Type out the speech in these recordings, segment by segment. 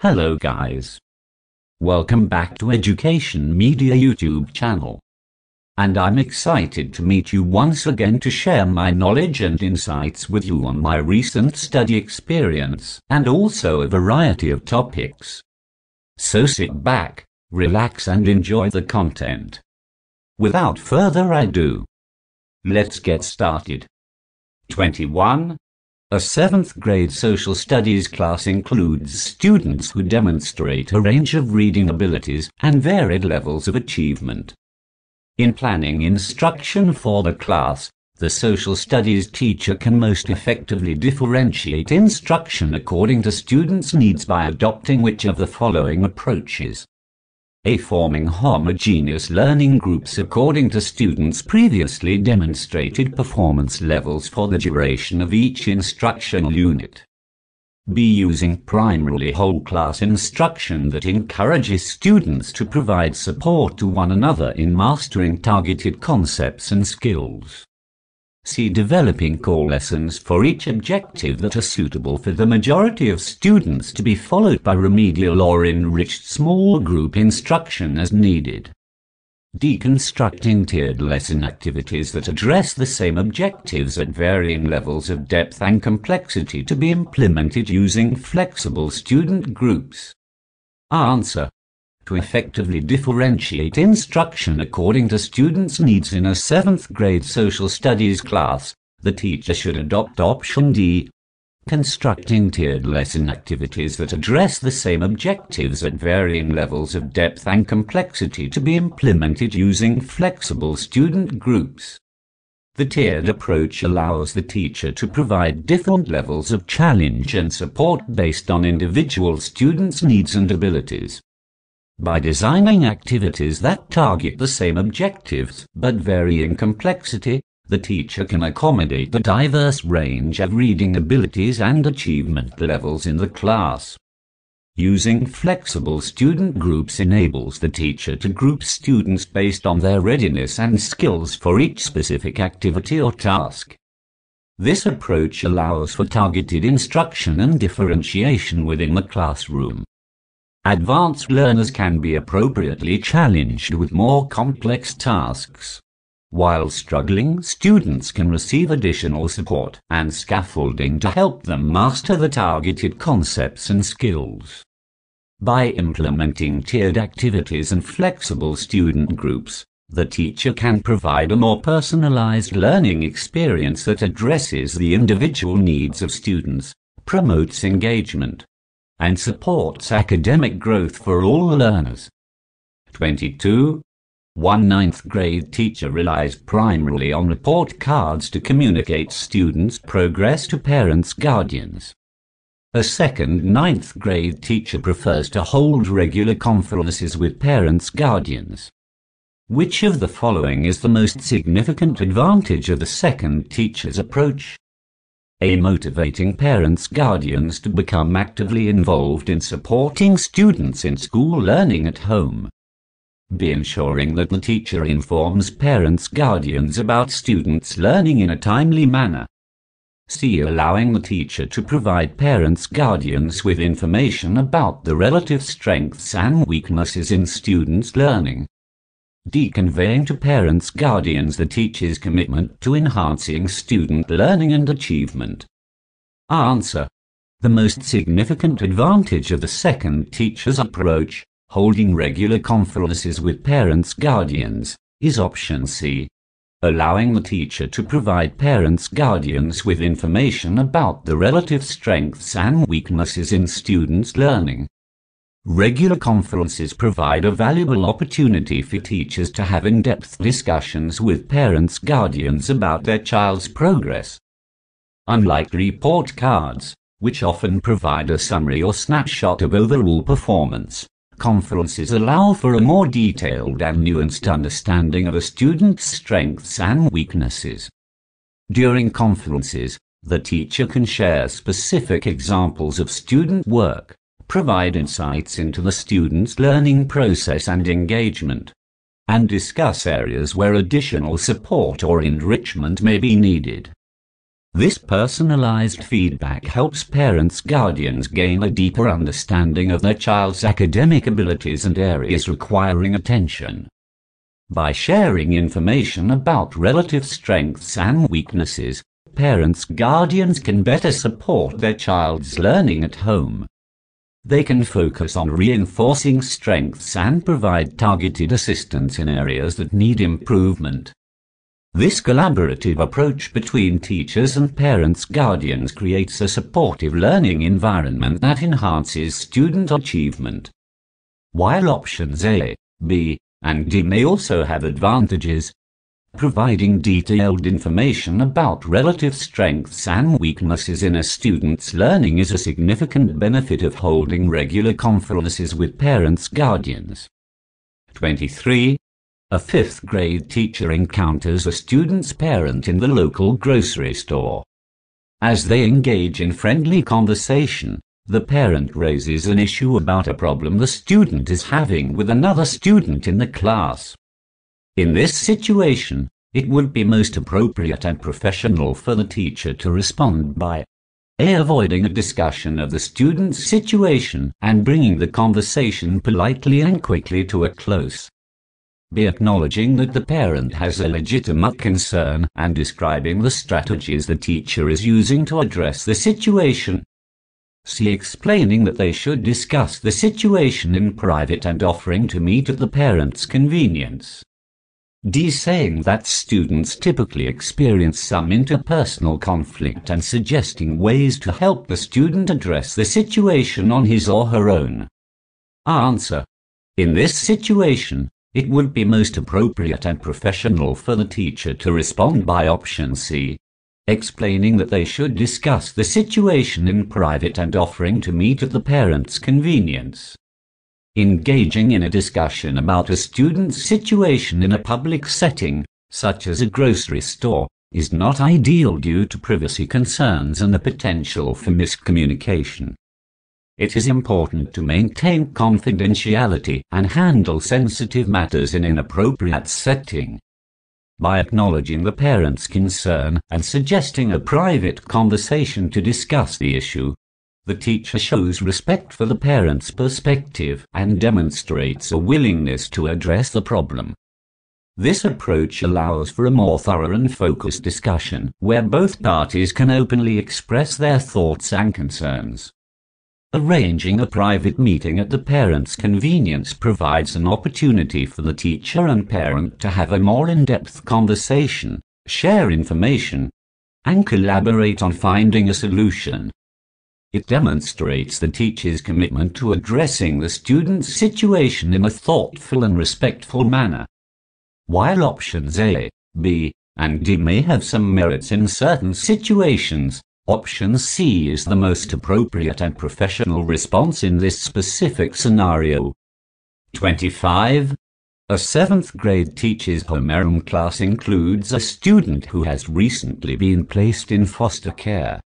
Hello guys. Welcome back to Education Media YouTube channel. And I'm excited to meet you once again to share my knowledge and insights with you on my recent study experience and also a variety of topics. So sit back, relax and enjoy the content. Without further ado, let's get started. 21. A 7th grade social studies class includes students who demonstrate a range of reading abilities and varied levels of achievement. In planning instruction for the class, the social studies teacher can most effectively differentiate instruction according to students' needs by adopting which of the following approaches. A. Forming homogeneous learning groups according to students' previously demonstrated performance levels for the duration of each instructional unit. B. Using primarily whole class instruction that encourages students to provide support to one another in mastering targeted concepts and skills. C. Developing core lessons for each objective that are suitable for the majority of students to be followed by remedial or enriched small group instruction as needed. D. Constructing tiered lesson activities that address the same objectives at varying levels of depth and complexity to be implemented using flexible student groups. Answer. To effectively differentiate instruction according to students' needs in a 7th grade social studies class, the teacher should adopt option D. Constructing tiered lesson activities that address the same objectives at varying levels of depth and complexity to be implemented using flexible student groups. The tiered approach allows the teacher to provide different levels of challenge and support based on individual students' needs and abilities. By designing activities that target the same objectives but vary in complexity, the teacher can accommodate the diverse range of reading abilities and achievement levels in the class. Using flexible student groups enables the teacher to group students based on their readiness and skills for each specific activity or task. This approach allows for targeted instruction and differentiation within the classroom. Advanced learners can be appropriately challenged with more complex tasks. While struggling, students can receive additional support and scaffolding to help them master the targeted concepts and skills. By implementing tiered activities and flexible student groups, the teacher can provide a more personalized learning experience that addresses the individual needs of students, promotes engagement, and supports academic growth for all learners. 22. One 9th grade teacher relies primarily on report cards to communicate students' progress to parents' guardians. A second 9th grade teacher prefers to hold regular conferences with parents' guardians. Which of the following is the most significant advantage of the second teacher's approach? A. Motivating parents' guardians to become actively involved in supporting students in school learning at home. B. Ensuring that the teacher informs parents' guardians about students' learning in a timely manner. C. Allowing the teacher to provide parents' guardians with information about the relative strengths and weaknesses in students' learning. D. Conveying to parents' guardians the teacher's commitment to enhancing student learning and achievement. Answer. The most significant advantage of the second teacher's approach, holding regular conferences with parents' guardians, is option C. Allowing the teacher to provide parents' guardians with information about the relative strengths and weaknesses in students' learning. Regular conferences provide a valuable opportunity for teachers to have in-depth discussions with parents' guardians about their child's progress. Unlike report cards, which often provide a summary or snapshot of overall performance, conferences allow for a more detailed and nuanced understanding of a student's strengths and weaknesses. During conferences, the teacher can share specific examples of student work, provide insights into the student's learning process and engagement, and discuss areas where additional support or enrichment may be needed. This personalized feedback helps parents and guardians gain a deeper understanding of their child's academic abilities and areas requiring attention. By sharing information about relative strengths and weaknesses, parents and guardians can better support their child's learning at home. They can focus on reinforcing strengths and provide targeted assistance in areas that need improvement. This collaborative approach between teachers and parents and guardians creates a supportive learning environment that enhances student achievement. While options A, B, and D may also have advantages, providing detailed information about relative strengths and weaknesses in a student's learning is a significant benefit of holding regular conferences with parents and guardians. 23. A 5th grade teacher encounters a student's parent in the local grocery store. As they engage in friendly conversation, the parent raises an issue about a problem the student is having with another student in the class. In this situation, it would be most appropriate and professional for the teacher to respond by A. Avoiding a discussion of the student's situation and bringing the conversation politely and quickly to a close. B. Acknowledging that the parent has a legitimate concern and describing the strategies the teacher is using to address the situation. C. Explaining that they should discuss the situation in private and offering to meet at the parent's convenience. D. Saying that students typically experience some interpersonal conflict and suggesting ways to help the student address the situation on his or her own. Answer. In this situation, it would be most appropriate and professional for the teacher to respond by option C, explaining that they should discuss the situation in private and offering to meet at the parent's convenience. Engaging in a discussion about a student's situation in a public setting, such as a grocery store, is not ideal due to privacy concerns and the potential for miscommunication. It is important to maintain confidentiality and handle sensitive matters in an appropriate setting. By acknowledging the parent's concern and suggesting a private conversation to discuss the issue, the teacher shows respect for the parent's perspective and demonstrates a willingness to address the problem. This approach allows for a more thorough and focused discussion, where both parties can openly express their thoughts and concerns. Arranging a private meeting at the parent's convenience provides an opportunity for the teacher and parent to have a more in-depth conversation, share information, and collaborate on finding a solution. It demonstrates the teacher's commitment to addressing the student's situation in a thoughtful and respectful manner. While options A, B, and D may have some merits in certain situations, option C is the most appropriate and professional response in this specific scenario. 25. A 7th grade teacher's homeroom class includes a student who has recently been placed in foster care.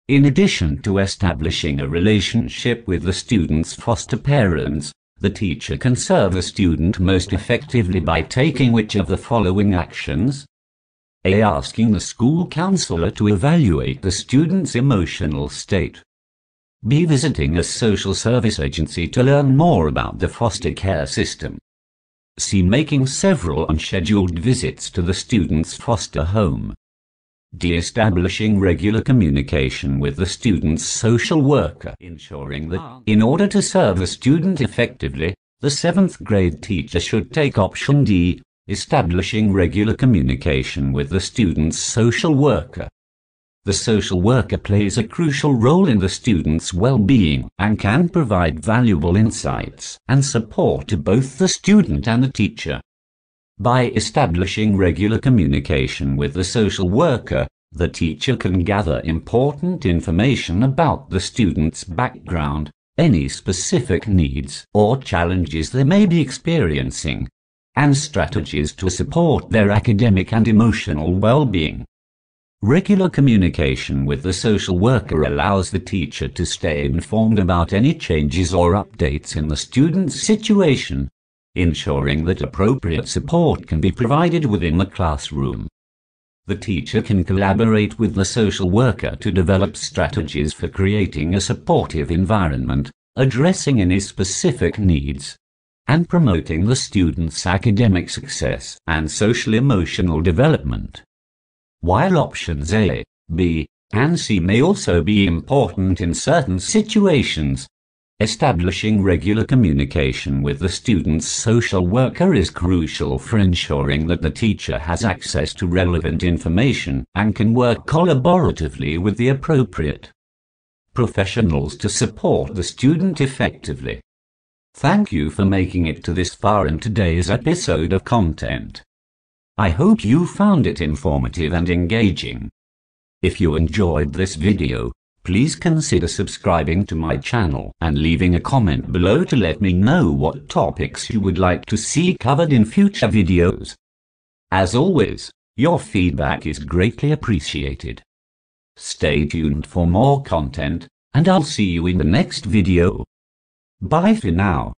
In addition to establishing a relationship with the student's foster parents, the teacher can serve the student most effectively by taking which of the following actions? A. Asking the school counselor to evaluate the student's emotional state. B. Visiting a social service agency to learn more about the foster care system. C. Making several unscheduled visits to the student's foster home. D. Establishing regular communication with the student's social worker, ensuring that, in order to serve the student effectively, the 7th grade teacher should take option D, establishing regular communication with the student's social worker. The social worker plays a crucial role in the student's well-being and can provide valuable insights and support to both the student and the teacher. By establishing regular communication with the social worker, the teacher can gather important information about the student's background, any specific needs or challenges they may be experiencing, and strategies to support their academic and emotional well-being. Regular communication with the social worker allows the teacher to stay informed about any changes or updates in the student's situation, ensuring that appropriate support can be provided within the classroom. The teacher can collaborate with the social worker to develop strategies for creating a supportive environment, addressing any specific needs, and promoting the student's academic success and social-emotional development. While options A, B, and C may also be important in certain situations, establishing regular communication with the student's social worker is crucial for ensuring that the teacher has access to relevant information and can work collaboratively with the appropriate professionals to support the student effectively. Thank you for making it to this far in today's episode of content. I hope you found it informative and engaging. If you enjoyed this video, please consider subscribing to my channel and leaving a comment below to let me know what topics you would like to see covered in future videos. As always, your feedback is greatly appreciated. Stay tuned for more content, and I'll see you in the next video. Bye for now.